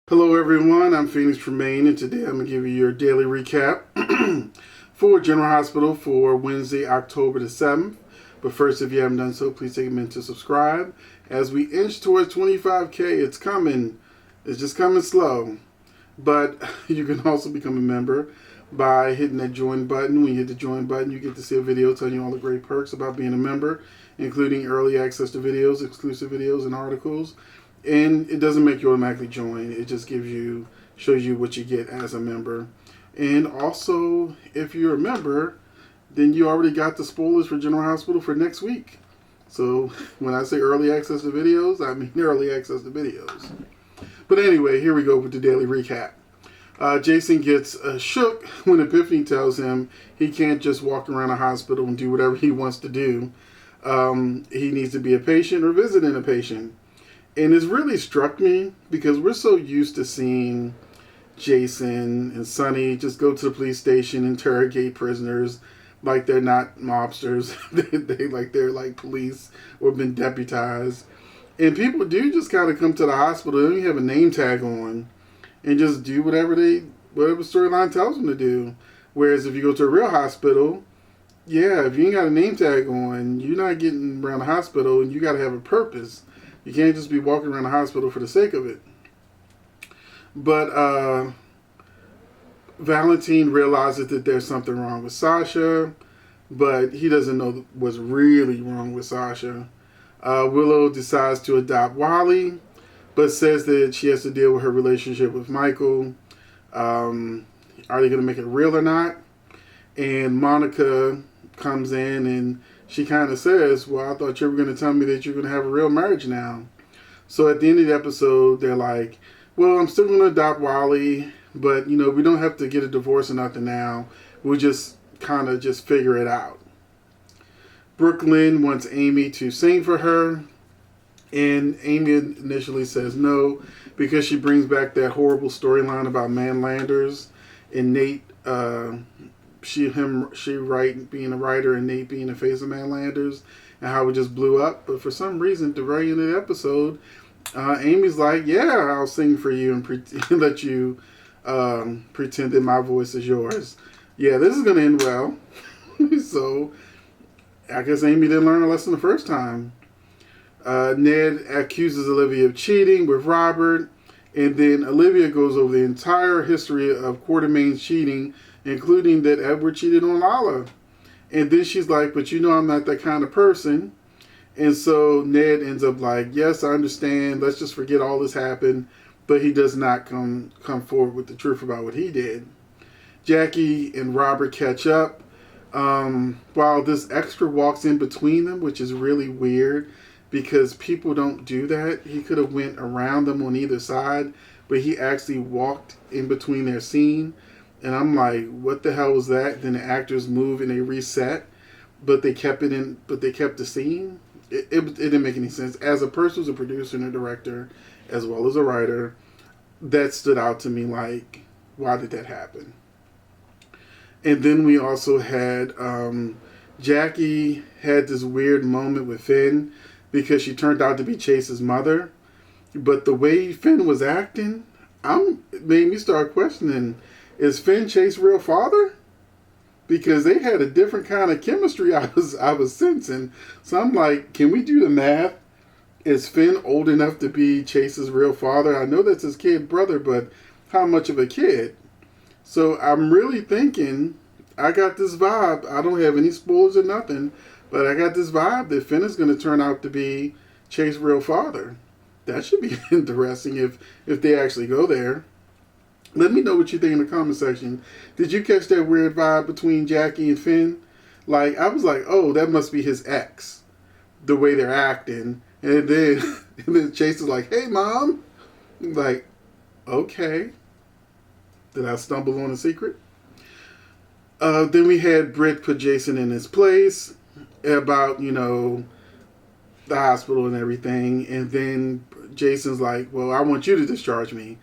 Hello everyone, I'm Phoenix Tremayne, and today I'm going to give you your daily recap for General Hospital for Wednesday, October the 7th. But first, if you haven't done so, please take a minute to subscribe. As we inch towards 25K, it's coming. It's just coming slow. But you can also become a member by hitting that join button. When you hit the join button, you get to see a video telling you all the great perks about being a member, including early access to videos, exclusive videos, and articles. And it doesn't make you automatically join. It just shows you what you get as a member. And also, if you're a member, then you already got the spoilers for General Hospital for next week. So when I say early access to videos, I mean early access to videos. But anyway, here we go with the daily recap. Jason gets shook when Epiphany tells him he can't just walk around a hospital and do whatever he wants to do. He needs to be a patient or visiting a patient. And it's really struck me because we're so used to seeing Jason and Sonny just go to the police station, interrogate prisoners like they're not mobsters. they're like police or been deputized. And people do just kind of come to the hospital. They don't even have a name tag on and just do whatever storyline tells them to do. Whereas if you go to a real hospital, yeah, if you ain't got a name tag on, you're not getting around the hospital, and you got to have a purpose. You can't just be walking around the hospital for the sake of it. But Valentine realizes that there's something wrong with Sasha, but he doesn't know what's really wrong with Sasha. Willow decides to adopt Wally, but says that she has to deal with her relationship with Michael. Are they going to make it real or not? And Monica comes in and she kind of says, well, I thought you were going to tell me that you're going to have a real marriage now. So at the end of the episode, they're like, well, I'm still going to adopt Wally, but, we don't have to get a divorce or nothing now. We'll just kind of just figure it out. Brooklyn wants Amy to sing for her, and Amy initially says no because she brings back that horrible storyline about Manlanders and Nate, being a writer and Nate being the face of Manlanders and how it just blew up. But for some reason, at the very end of the episode, Amy's like, yeah, I'll sing for you and let you pretend that my voice is yours. Yeah, this is going to end well. So I guess Amy didn't learn a lesson the first time. Ned accuses Olivia of cheating with Robert, and then Olivia goes over the entire history of Quartermaine's cheating, including that Edward cheated on Lala. And then she's like, but I'm not that kind of person. And so Ned ends up like, yes, I understand. Let's just forget all this happened. But he does not come forward with the truth about what he did. Jackie and Robert catch up. While this extra walks in between them, which is really weird because people don't do that. He could have went around them on either side, but he actually walked in between their scene. And I'm like, what the hell was that? Then the actors move and they reset, but they kept the scene. It didn't make any sense. As a person who's a producer and a director, as well as a writer, that stood out to me like, why did that happen? And then we also had Jackie had this weird moment with Finn because she turned out to be Chase's mother. But the way Finn was acting, made me start questioning, is Finn Chase's real father? Because they had a different kind of chemistry I was sensing. So I'm like, can we do the math? Is Finn old enough to be Chase's real father? I know that's his kid brother, but how much of a kid? So I'm really thinking, I got this vibe. I don't have any spoilers or nothing, but I got this vibe that Finn is going to turn out to be Chase's real father. That should be interesting if they actually go there. Let me know what you think in the comment section. Did you catch that weird vibe between Jackie and Finn? Like, I was like, oh, that must be his ex, the way they're acting. And then Chase is like, hey, Mom. I'm like, okay. Did I stumble on a secret? Then we had Britt put Jason in his place about, the hospital and everything. And then Jason's like, well, I want you to discharge me.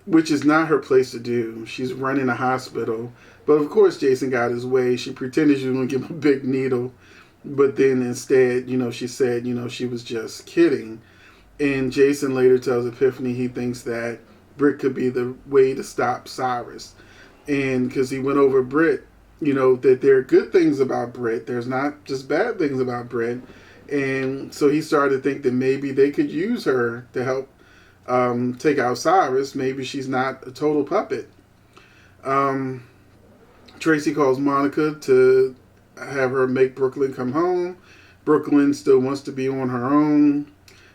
Which is not her place to do. She's running a hospital. But of course Jason got his way. She pretended she was going to give him a big needle. But then instead, she said, she was just kidding. And Jason later tells Epiphany he thinks that Britt could be the way to stop Cyrus. And because he went over Britt, you know, that there are good things about Britt. There's not just bad things about Britt. And so he started to think that maybe they could use her to help take out Cyrus. Maybe she's not a total puppet. Tracy calls Monica to have her make Brooklyn come home. Brooklyn still wants to be on her own.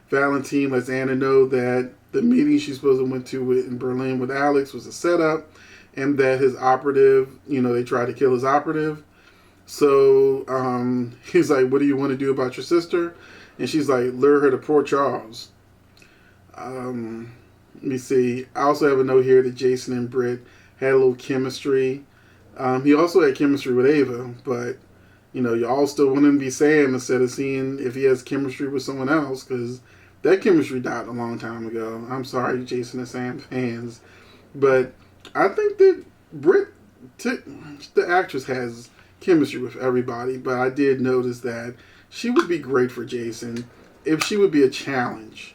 Valentine lets Anna know that the meeting she's supposed to went to in Berlin with Alex was a setup, and that his operative, you know, they tried to kill his operative. So he's like, what do you want to do about your sister? And she's like, lure her to Port Charles. Let me see. I also have a note here that Jason and Britt had a little chemistry. He also had chemistry with Ava, but, you know, y'all still want him to be Sam instead of seeing if he has chemistry with someone else, because that chemistry died a long time ago. I'm sorry, Jason and Sam fans. But I think that Britt, the actress, has chemistry with everybody, but I did notice that she would be great for Jason. If she would be a challenge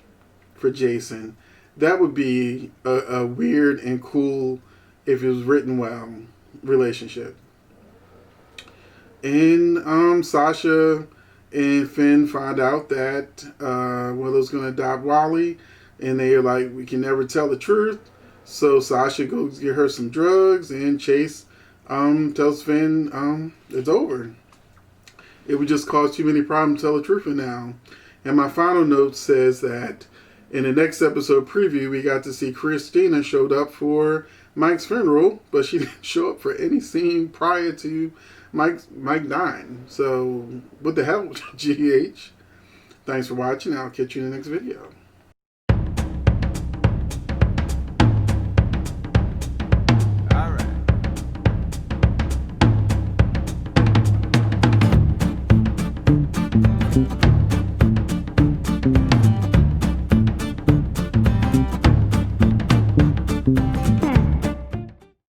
for Jason, that would be a weird and cool, if it was written well, relationship. And Sasha and Finn find out that Willow's going to adopt Wally, and they're like, we can never tell the truth. So Sasha goes get her some drugs, and Chase tells Finn it's over. It would just cause too many problems to tell the truth for now. And my final note says that in the next episode preview, we got to see Christina showed up for Mike's funeral, but she didn't show up for any scene prior to Mike dying. So what the hell, GH? Thanks for watching. I'll catch you in the next video.